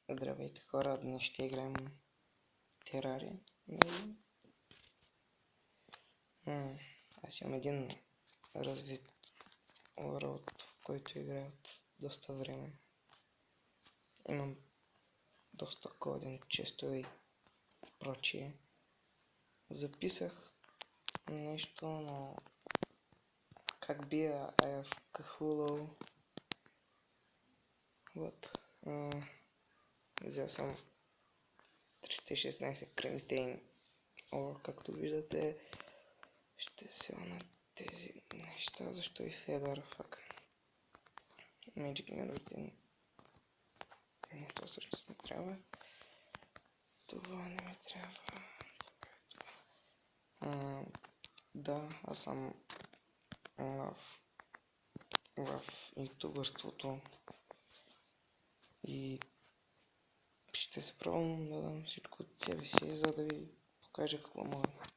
Здравейте хора, днес ще играем Терария. Нали? Аз имам един развит World, в който играя от доста време. Имам доста коден, често и прочие. Записах нещо, но как бия в Cthulhu. Вот. Взел съм 316 Кремитейн Ор, както виждате. Ще села на тези неща, защо и Федър, фак. Magic Mirror. Не, това всъщност ми трябва. Това не ми трябва. Да, аз съм в ютубърството и ще се пробвам да дам всичко от себе си, за да ви покажа какво мога.